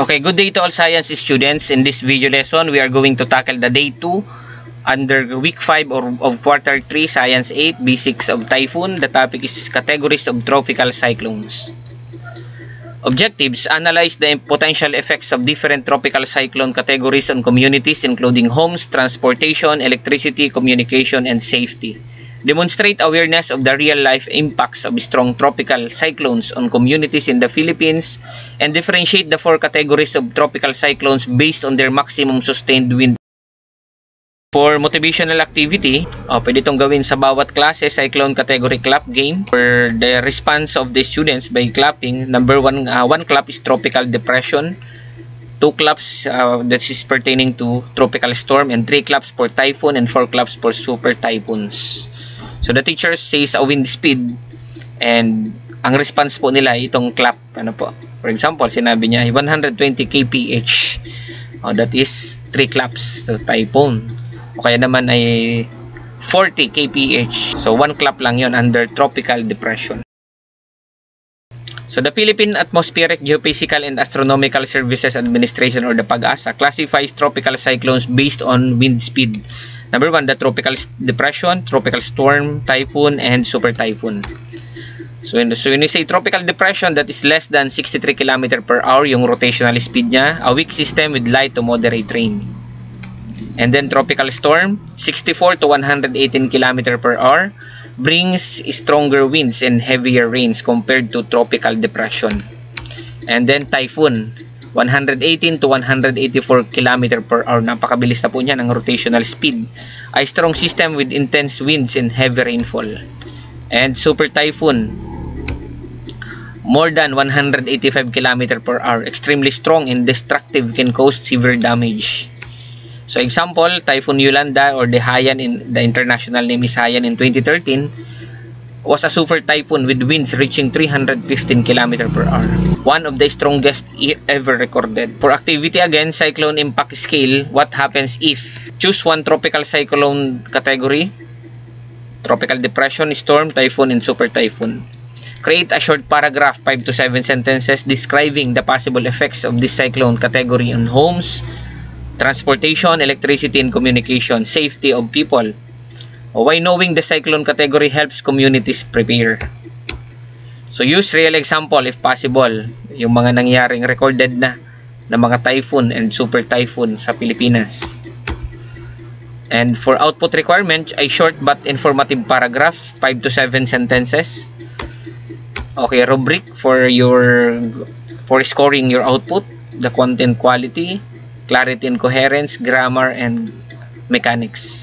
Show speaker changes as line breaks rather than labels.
Okay, good day to all science students. In this video lesson, we are going to tackle the day 2 under week 5 of quarter 3, science 8, basics of typhoon. The topic is categories of tropical cyclones. Objectives: analyze the potential effects of different tropical cyclone categories on communities, including homes, transportation, electricity, communication, and safety. Demonstrate awareness of the real-life impacts of strong tropical cyclones on communities in the Philippines, and differentiate the 4 categories of tropical cyclones based on their maximum sustained wind. For motivational activity, pwede itong gawin sa bawat klase. Cyclone category clap game. For the response of the students by clapping, number 1, 1 clap is tropical depression, 2 claps that is pertaining to tropical storm, and 3 claps for typhoon, and 4 claps for super typhoons. So the teacher says a wind speed, and ang response po nila itong clap. Ano po? For example, sinabi niya 120 kph. That is 3 claps. So typhoon. O kaya naman ay 40 kph. So 1 clap lang yon under tropical depression. So the Philippine Atmospheric, Geophysical, and Astronomical Services Administration, or the PAGASA, classifies tropical cyclones based on wind speed. Number 1, the tropical depression, tropical storm, typhoon, and super typhoon. So when you say tropical depression, that is less than 63 km per hour yung rotational speed niya, a weak system with light to moderate rain. And then tropical storm, 64 to 118 km per hour, brings stronger winds and heavier rains compared to tropical depression. And then typhoon, 118 to 184 km per hour. Napakabilis na po niya ng rotational speed. A strong system with intense winds and heavy rainfall. And super typhoon, more than 185 km per hour. Extremely strong and destructive, can cause severe damage. So example, Typhoon Yolanda, or the Haiyan, the international name is Haiyan, in 2013, was a super typhoon with winds reaching 315 km per hour. One of the strongest ever recorded. For activity again, cyclone impact scale, what happens if? Choose one tropical cyclone category: tropical depression, storm, typhoon, and super typhoon. Create a short paragraph, 5 to 7 sentences, describing the possible effects of this cyclone category on homes, transportation, electricity, and communication, safety of people. Why knowing the cyclone category helps communities prepare. So use real example if possible, yung mga nangyaring recorded na mga typhoon and super typhoon sa Pilipinas. And for output requirement, a short but informative paragraph, 5 to 7 sentences. Okay, rubric for scoring your output: the content quality, clarity and coherence, grammar, and mechanics.